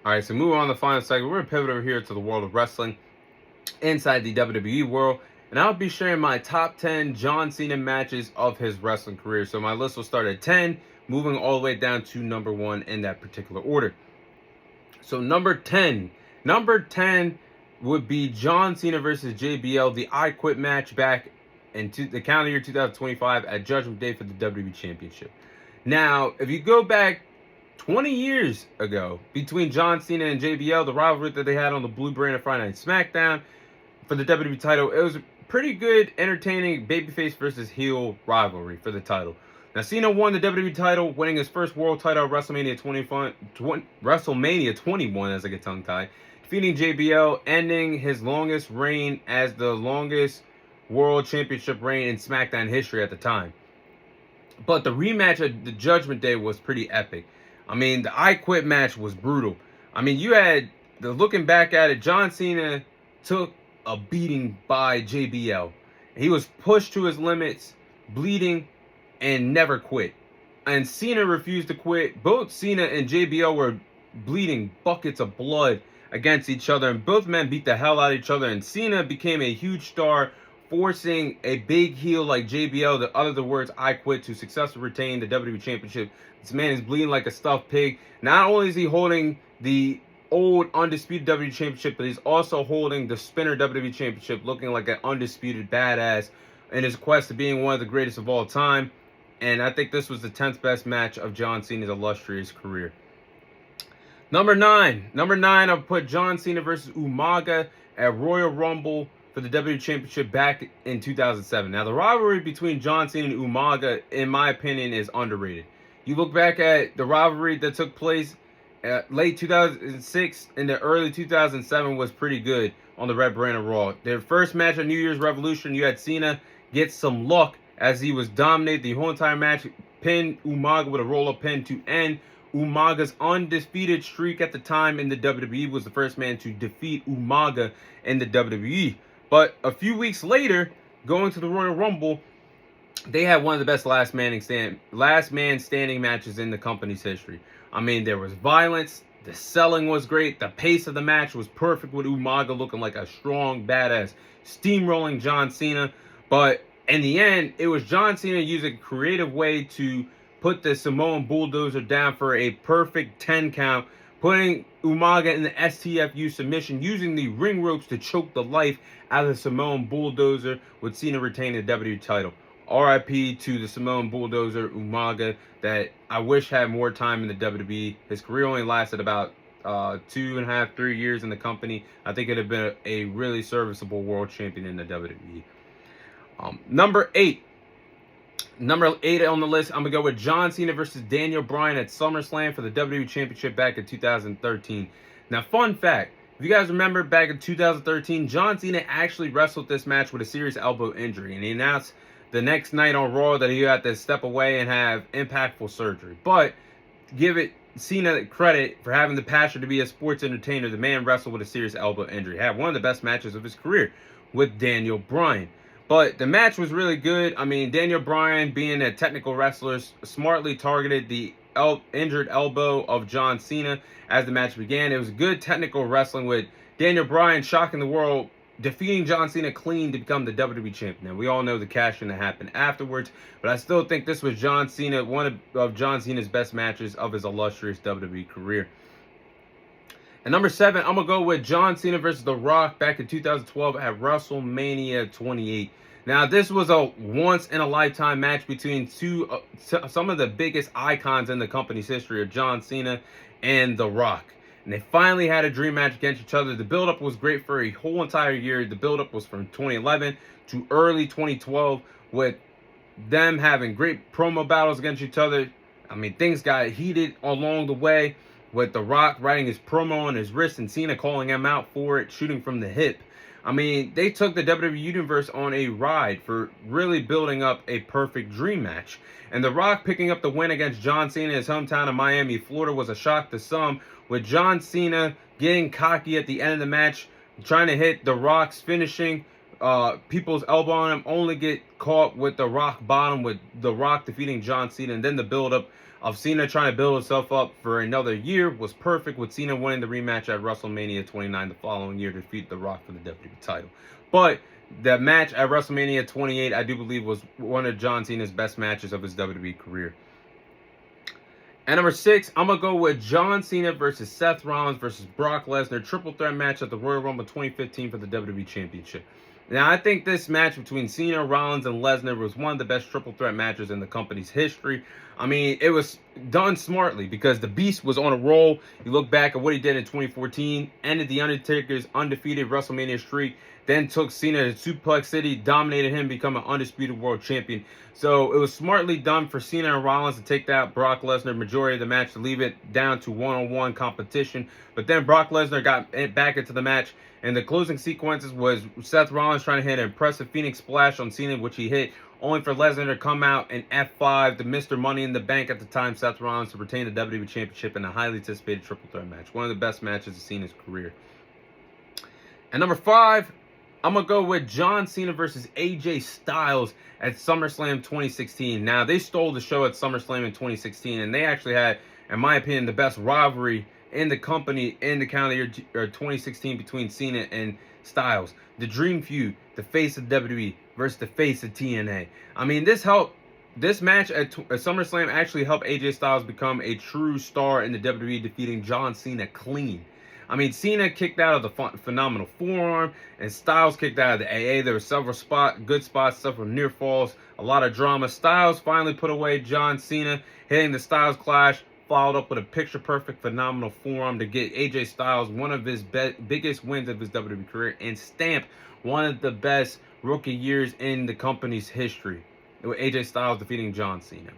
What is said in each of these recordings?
All right, so moving on to the final segment, we're going to pivot over here to the world of wrestling inside the WWE world, and I'll be sharing my top 10 John Cena matches of his wrestling career. So my list will start at 10, moving all the way down to number 1 in that particular order. So number 10 would be John Cena versus JBL, the I Quit match back in the calendar year 2025 at Judgment Day for the WWE Championship. Now, if you go back 20 years ago, between John Cena and JBL, the rivalry that they had on the Blue Brand of Friday Night SmackDown for the WWE title, it was a pretty good, entertaining babyface versus heel rivalry for the title. Now, Cena won the WWE title, winning his first world title at WrestleMania 21 as I get tongue-tied, defeating JBL, ending his longest reign as the longest world championship reign in SmackDown history at the time. But the rematch at the Judgment Day was pretty epic. I mean, the I Quit match was brutal. I mean, you had, looking back at it, John Cena took a beating by JBL. He was pushed to his limits, bleeding, and never quit. And Cena refused to quit. Both Cena and JBL were bleeding buckets of blood against each other, and both men beat the hell out of each other, and Cena became a huge star, forcing a big heel like JBL to utter the words "I quit" to successfully retain the WWE Championship. This man is bleeding like a stuffed pig. Not only is he holding the old undisputed WWE Championship, but he's also holding the spinner WWE Championship, looking like an undisputed badass in his quest to being one of the greatest of all time. And I think this was the 10th best match of John Cena's illustrious career. Number 9, I'll put John Cena versus Umaga at Royal Rumble for the WWE Championship back in 2007. Now, the rivalry between John Cena and Umaga, in my opinion, is underrated. You look back at the rivalry that took place late 2006 and the early 2007 was pretty good on the Red Brand of Raw. Their first match on New Year's Revolution, you had Cena get some luck as he was dominated the whole entire match, pinned Umaga with a roll-up pin to end Umaga's undisputed streak at the time in the WWE. Was the first man to defeat Umaga in the WWE. But a few weeks later, going to the Royal Rumble, they had one of the best last man standing matches in the company's history. I mean, there was violence, the selling was great, the pace of the match was perfect with Umaga looking like a strong badass, steamrolling John Cena. But in the end, it was John Cena using a creative way to put the Samoan Bulldozer down for a perfect 10 count, putting Umaga in the STFU submission, using the ring ropes to choke the life out of the Samoan Bulldozer, with Cena retaining the WWE title. RIP to the Samoan Bulldozer Umaga, that I wish had more time in the WWE. His career only lasted about 2.5, 3 years in the company. I think it'd have been a really serviceable world champion in the WWE. Number 8 on the list, I'm going to go with John Cena versus Daniel Bryan at SummerSlam for the WWE Championship back in 2013. Now, fun fact, if you guys remember back in 2013, John Cena actually wrestled this match with a serious elbow injury, and he announced the next night on Raw that he had to step away and have impactful surgery. But give it Cena credit for having the passion to be a sports entertainer. The man wrestled with a serious elbow injury. Had one of the best matches of his career with Daniel Bryan. But the match was really good. I mean, Daniel Bryan, being a technical wrestler, smartly targeted the injured elbow of John Cena as the match began. It was good technical wrestling with Daniel Bryan shocking the world, defeating John Cena clean to become the WWE champion. Now, we all know the cash-in that happened afterwards, but I still think this was John Cena, one of John Cena's best matches of his illustrious WWE career. And number 7, I'm going to go with John Cena versus The Rock back in 2012 at WrestleMania 28. Now, this was a once-in-a-lifetime match between some of the biggest icons in the company's history of John Cena and The Rock. And they finally had a dream match against each other. The build-up was great for a whole entire year. The build-up was from 2011 to early 2012 with them having great promo battles against each other. I mean, things got heated along the way with The Rock writing his promo on his wrist and Cena calling him out for it, shooting from the hip. I mean, they took the WWE Universe on a ride for really building up a perfect dream match. And The Rock picking up the win against John Cena in his hometown of Miami, Florida, was a shock to some, with John Cena getting cocky at the end of the match, trying to hit The Rock's finishing people's elbow on him, only get caught with the rock bottom, with The Rock defeating John Cena, and then the build-up of Cena trying to build himself up for another year was perfect, with Cena winning the rematch at WrestleMania 29 the following year to defeat The Rock for the WWE title. But the match at WrestleMania 28, I do believe, was one of John Cena's best matches of his WWE career. At number 6, I'm going to go with John Cena versus Seth Rollins versus Brock Lesnar triple threat match at the Royal Rumble 2015 for the WWE Championship. Now, I think this match between Cena, Rollins, and Lesnar was one of the best triple threat matches in the company's history. I mean, it was done smartly because the Beast was on a roll. You look back at what he did in 2014, ended The Undertaker's undefeated WrestleMania streak, then took Cena to Suplex City, dominated him, become an undisputed world champion. So it was smartly done for Cena and Rollins to take that Brock Lesnar majority of the match to leave it down to one-on-one competition. But then Brock Lesnar got back into the match, and the closing sequences was Seth Rollins trying to hit an impressive Phoenix Splash on Cena, which he hit, only for Lesnar to come out and F5 the Mr. Money in the Bank at the time, Seth Rollins, to retain the WWE Championship in a highly anticipated triple threat match. One of the best matches of Cena's career. And number 5, I'm going to go with John Cena versus AJ Styles at SummerSlam 2016. Now, they stole the show at SummerSlam in 2016, and they actually had, in my opinion, the best rivalry in the company in the calendar year 2016 between Cena and Styles. The Dream Feud, the face of WWE versus the face of TNA. I mean, this match at SummerSlam actually helped AJ Styles become a true star in the WWE, defeating John Cena clean. I mean, Cena kicked out of the phenomenal forearm, and Styles kicked out of the AA. There were several good spots, several near falls, a lot of drama. Styles finally put away John Cena, hitting the Styles Clash, followed up with a picture-perfect, phenomenal forearm to get AJ Styles one of his biggest wins of his WWE career and stamp one of the best rookie years in the company's history, with AJ Styles defeating John Cena.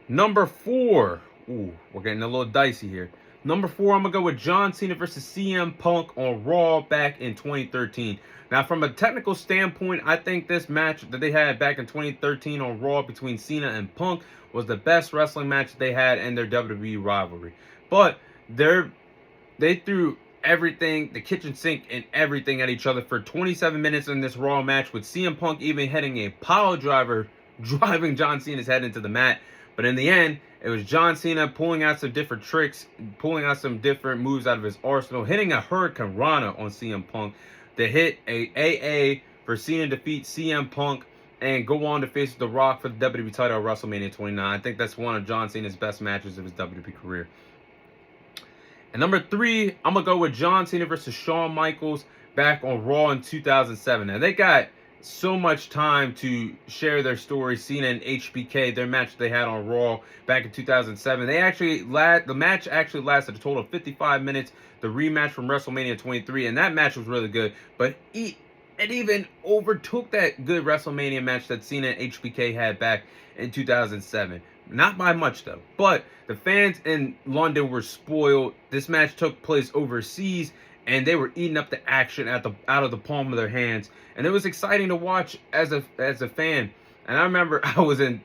Number 4. Ooh, we're getting a little dicey here. Number 4, I'm going to go with John Cena versus CM Punk on Raw back in 2013. Now, from a technical standpoint, I think this match that they had back in 2013 on Raw between Cena and Punk was the best wrestling match they had in their WWE rivalry. But they threw everything, the kitchen sink and everything at each other for 27 minutes in this Raw match, with CM Punk even hitting a pile driver, driving John Cena's head into the mat. But in the end, it was John Cena pulling out some different tricks, pulling out some different moves out of his arsenal, hitting a Hurricane Rana on CM Punk to hit a AA for Cena to defeat CM Punk and go on to face The Rock for the WWE title at WrestleMania 29. I think that's one of John Cena's best matches of his WWE career. And number 3, I'm going to go with John Cena versus Shawn Michaels back on Raw in 2007. Now, they got so much time to share their story. Cena and HBK, their match they had on Raw back in 2007. The match actually lasted a total of 55 minutes. The rematch from WrestleMania 23, and that match was really good. But it even overtook that good WrestleMania match that Cena and HBK had back in 2007. Not by much, though. But the fans in London were spoiled. This match took place overseas, and they were eating up the action out of the palm of their hands. And it was exciting to watch as a fan. And I remember I was in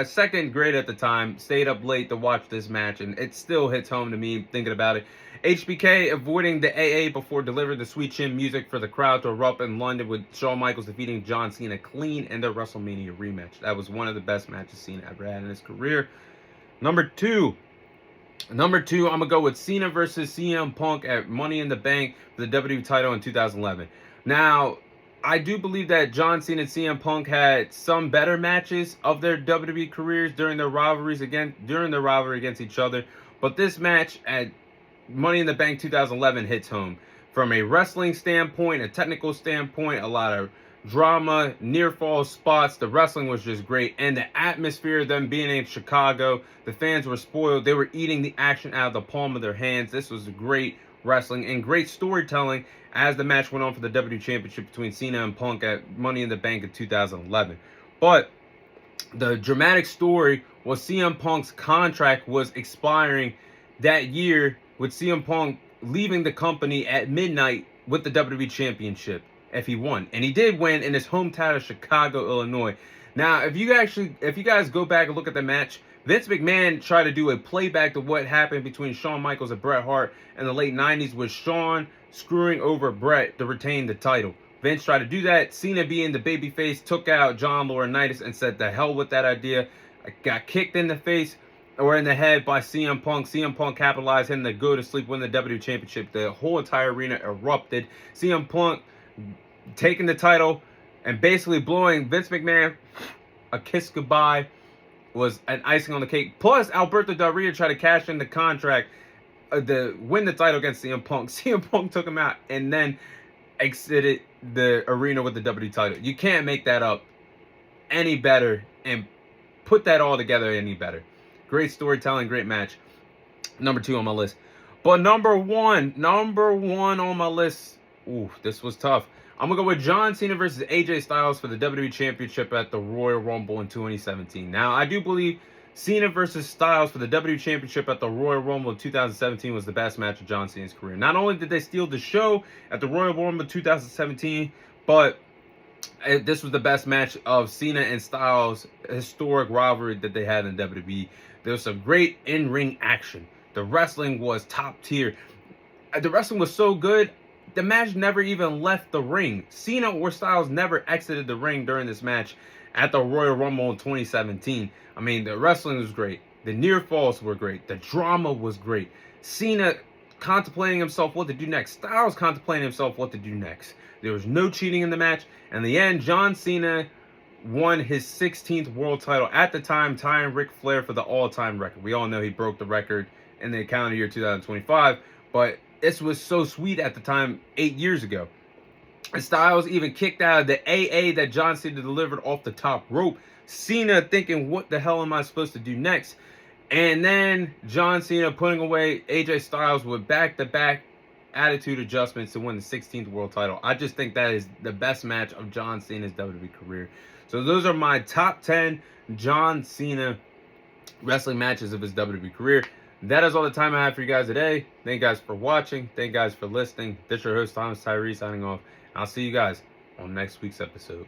second grade at the time, stayed up late to watch this match, and it still hits home to me thinking about it. HBK avoiding the AA before delivering the sweet chin music for the crowd to erupt in London, with Shawn Michaels defeating John Cena clean in their WrestleMania rematch. That was one of the best matches Cena ever had in his career. Number 2, I'm going to go with Cena versus CM Punk at Money in the Bank for the WWE title in 2011. Now, I do believe that John Cena and CM Punk had some better matches of their WWE careers during their rivalry against each other. But this match at Money in the Bank 2011 hits home. From a wrestling standpoint, a technical standpoint, a lot of drama, near fall spots. The wrestling was just great, and the atmosphere of them being in Chicago, the fans were spoiled. They were eating the action out of the palm of their hands. This was great wrestling and great storytelling as the match went on for the WWE Championship between Cena and Punk at Money in the Bank in 2011. But the dramatic story was CM Punk's contract was expiring that year, with CM Punk leaving the company at midnight with the WWE Championship if he won. And he did win in his hometown of Chicago, Illinois. Now, if you guys go back and look at the match, Vince McMahon tried to do a playback to what happened between Shawn Michaels and Bret Hart in the late 90s, with Shawn screwing over Bret to retain the title. Vince tried to do that. Cena, being the babyface, took out John Laurinaitis and said, "The hell with that idea. got kicked in the face or in the head by CM Punk. CM Punk capitalized him to go to sleep, win the WWE Championship. The whole entire arena erupted. CM Punk taking the title and basically blowing Vince McMahon a kiss goodbye was an icing on the cake. Plus, Alberto Del Rio tried to cash in the contract to win the title against CM Punk. CM Punk took him out and then exited the arena with the WWE title. You can't make that up any better and put that all together any better. Great storytelling, great match. Number 2 on my list. But number one on my list, ooh, this was tough. I'm going to go with John Cena versus AJ Styles for the WWE Championship at the Royal Rumble in 2017. Now, I do believe Cena versus Styles for the WWE Championship at the Royal Rumble in 2017 was the best match of John Cena's career. Not only did they steal the show at the Royal Rumble 2017, but this was the best match of Cena and Styles' historic rivalry that they had in WWE. There was some great in-ring action. The wrestling was top tier. The wrestling was so good, the match never even left the ring. Cena or Styles never exited the ring during this match at the Royal Rumble in 2017. I mean, the wrestling was great. The near falls were great. The drama was great. Cena contemplating himself what to do next. Styles contemplating himself what to do next. There was no cheating in the match. In the end, John Cena won his 16th world title at the time, tying Ric Flair for the all-time record. We all know he broke the record in the calendar year 2025, but this was so sweet at the time 8 years ago. And Styles even kicked out of the AA that John Cena delivered off the top rope. Cena thinking, what the hell am I supposed to do next? And then John Cena putting away AJ Styles with back-to-back attitude adjustments to win the 16th world title. I just think that is the best match of John Cena's WWE career. So those are my top 10 John Cena wrestling matches of his WWE career. That is all the time I have for you guys today. Thank you guys for watching. Thank you guys for listening. This is your host, Thomas Tyree, signing off. I'll see you guys on next week's episode.